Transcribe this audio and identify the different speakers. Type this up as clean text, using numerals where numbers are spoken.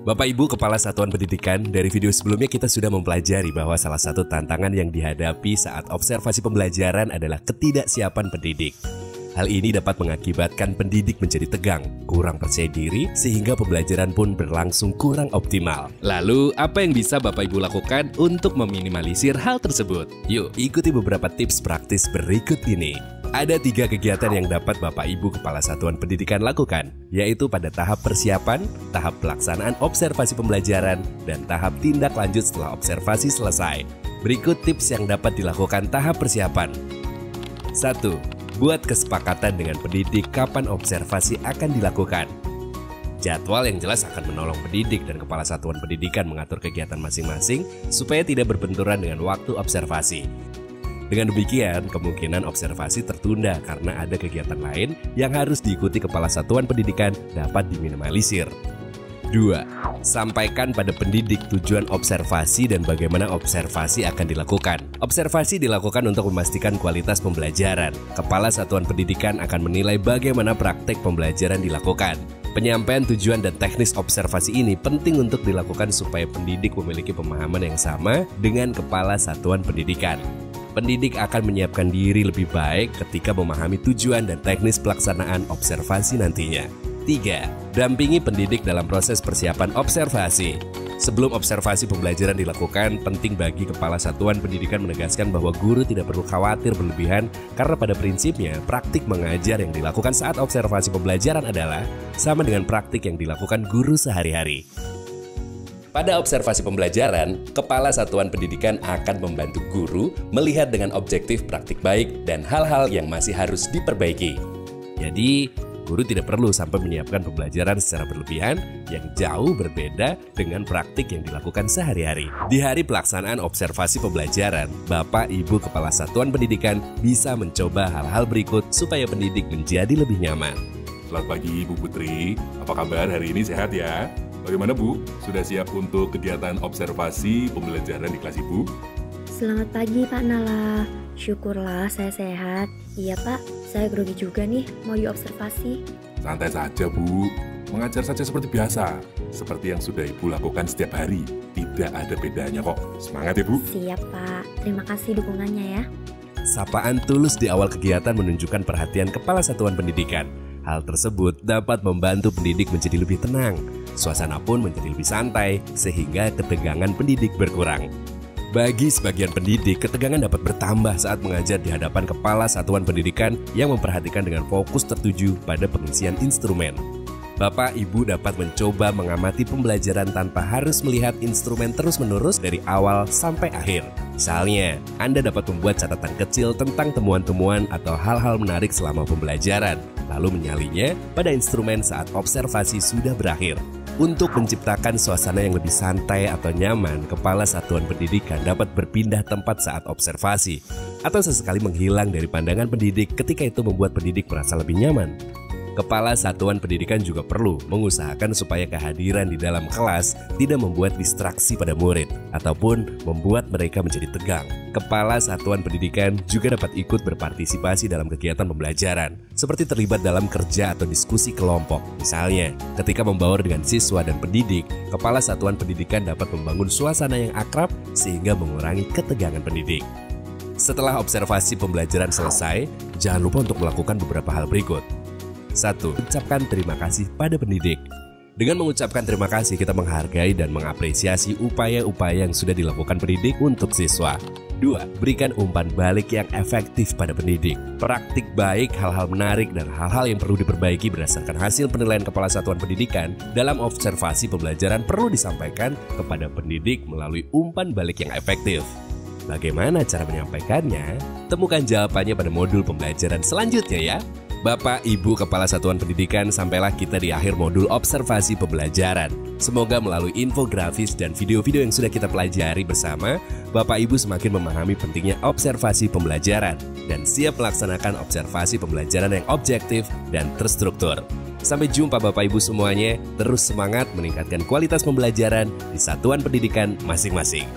Speaker 1: Bapak Ibu Kepala Satuan Pendidikan, dari video sebelumnya kita sudah mempelajari bahwa salah satu tantangan yang dihadapi saat observasi pembelajaran adalah ketidaksiapan pendidik. Hal ini dapat mengakibatkan pendidik menjadi tegang, kurang percaya diri, sehingga pembelajaran pun berlangsung kurang optimal. Lalu, apa yang bisa Bapak Ibu lakukan untuk meminimalisir hal tersebut? Yuk, ikuti beberapa tips praktis berikut ini. Ada 3 kegiatan yang dapat Bapak Ibu Kepala Satuan Pendidikan lakukan, yaitu pada tahap persiapan, tahap pelaksanaan observasi pembelajaran, dan tahap tindak lanjut setelah observasi selesai. Berikut tips yang dapat dilakukan tahap persiapan. 1. Buat kesepakatan dengan pendidik kapan observasi akan dilakukan. Jadwal yang jelas akan menolong pendidik dan Kepala Satuan Pendidikan mengatur kegiatan masing-masing supaya tidak berbenturan dengan waktu observasi. Dengan demikian, kemungkinan observasi tertunda karena ada kegiatan lain yang harus diikuti Kepala Satuan Pendidikan dapat diminimalisir. 2. Sampaikan pada pendidik tujuan observasi dan bagaimana observasi akan dilakukan. Observasi dilakukan untuk memastikan kualitas pembelajaran. Kepala Satuan Pendidikan akan menilai bagaimana praktek pembelajaran dilakukan. Penyampaian tujuan dan teknis observasi ini penting untuk dilakukan supaya pendidik memiliki pemahaman yang sama dengan Kepala Satuan Pendidikan. Pendidik akan menyiapkan diri lebih baik ketika memahami tujuan dan teknis pelaksanaan observasi nantinya. 3. Dampingi pendidik dalam proses persiapan observasi. Sebelum observasi pembelajaran dilakukan, penting bagi Kepala Satuan Pendidikan menegaskan bahwa guru tidak perlu khawatir berlebihan karena pada prinsipnya praktik mengajar yang dilakukan saat observasi pembelajaran adalah sama dengan praktik yang dilakukan guru sehari-hari. Pada observasi pembelajaran, Kepala Satuan Pendidikan akan membantu guru melihat dengan objektif praktik baik dan hal-hal yang masih harus diperbaiki. Jadi, guru tidak perlu sampai menyiapkan pembelajaran secara berlebihan yang jauh berbeda dengan praktik yang dilakukan sehari-hari. Di hari pelaksanaan observasi pembelajaran, Bapak Ibu Kepala Satuan Pendidikan bisa mencoba hal-hal berikut supaya pendidik menjadi lebih nyaman.
Speaker 2: Selamat pagi Bu Putri, apa kabar hari ini, sehat ya? Bagaimana Bu? Sudah siap untuk kegiatan observasi pembelajaran di kelas Ibu?
Speaker 3: Selamat pagi Pak Nala, syukurlah saya sehat. Iya Pak, saya grogi juga nih mau diobservasi.
Speaker 2: Santai saja Bu, mengajar saja seperti biasa. Seperti yang sudah Ibu lakukan setiap hari, tidak ada bedanya kok. Semangat ya Bu.
Speaker 3: Siap Pak, terima kasih dukungannya ya.
Speaker 1: Sapaan tulus di awal kegiatan menunjukkan perhatian Kepala Satuan Pendidikan. Hal tersebut dapat membantu pendidik menjadi lebih tenang. Suasana pun menjadi lebih santai, sehingga ketegangan pendidik berkurang. Bagi sebagian pendidik, ketegangan dapat bertambah saat mengajar di hadapan Kepala Satuan Pendidikan yang memperhatikan dengan fokus tertuju pada pengisian instrumen. Bapak Ibu dapat mencoba mengamati pembelajaran tanpa harus melihat instrumen terus-menerus dari awal sampai akhir. Misalnya, Anda dapat membuat catatan kecil tentang temuan-temuan atau hal-hal menarik selama pembelajaran, lalu menyalinya pada instrumen saat observasi sudah berakhir. Untuk menciptakan suasana yang lebih santai atau nyaman, Kepala Satuan Pendidikan dapat berpindah tempat saat observasi, atau sesekali menghilang dari pandangan pendidik ketika itu membuat pendidik merasa lebih nyaman. Kepala Satuan Pendidikan juga perlu mengusahakan supaya kehadiran di dalam kelas tidak membuat distraksi pada murid ataupun membuat mereka menjadi tegang. Kepala Satuan Pendidikan juga dapat ikut berpartisipasi dalam kegiatan pembelajaran, seperti terlibat dalam kerja atau diskusi kelompok. Misalnya, ketika membaur dengan siswa dan pendidik, Kepala Satuan Pendidikan dapat membangun suasana yang akrab sehingga mengurangi ketegangan pendidik. Setelah observasi pembelajaran selesai, jangan lupa untuk melakukan beberapa hal berikut. 1. Ucapkan terima kasih pada pendidik. Dengan mengucapkan terima kasih, kita menghargai dan mengapresiasi upaya-upaya yang sudah dilakukan pendidik untuk siswa. 2. Berikan umpan balik yang efektif pada pendidik. Praktik baik, hal-hal menarik, dan hal-hal yang perlu diperbaiki berdasarkan hasil penilaian Kepala Satuan Pendidikan dalam observasi pembelajaran perlu disampaikan kepada pendidik melalui umpan balik yang efektif. Bagaimana cara menyampaikannya? Temukan jawabannya pada modul pembelajaran selanjutnya ya. Bapak Ibu Kepala Satuan Pendidikan, sampailah kita di akhir modul observasi pembelajaran. Semoga melalui infografis dan video-video yang sudah kita pelajari bersama, Bapak Ibu semakin memahami pentingnya observasi pembelajaran dan siap melaksanakan observasi pembelajaran yang objektif dan terstruktur. Sampai jumpa Bapak Ibu semuanya, terus semangat meningkatkan kualitas pembelajaran di satuan pendidikan masing-masing.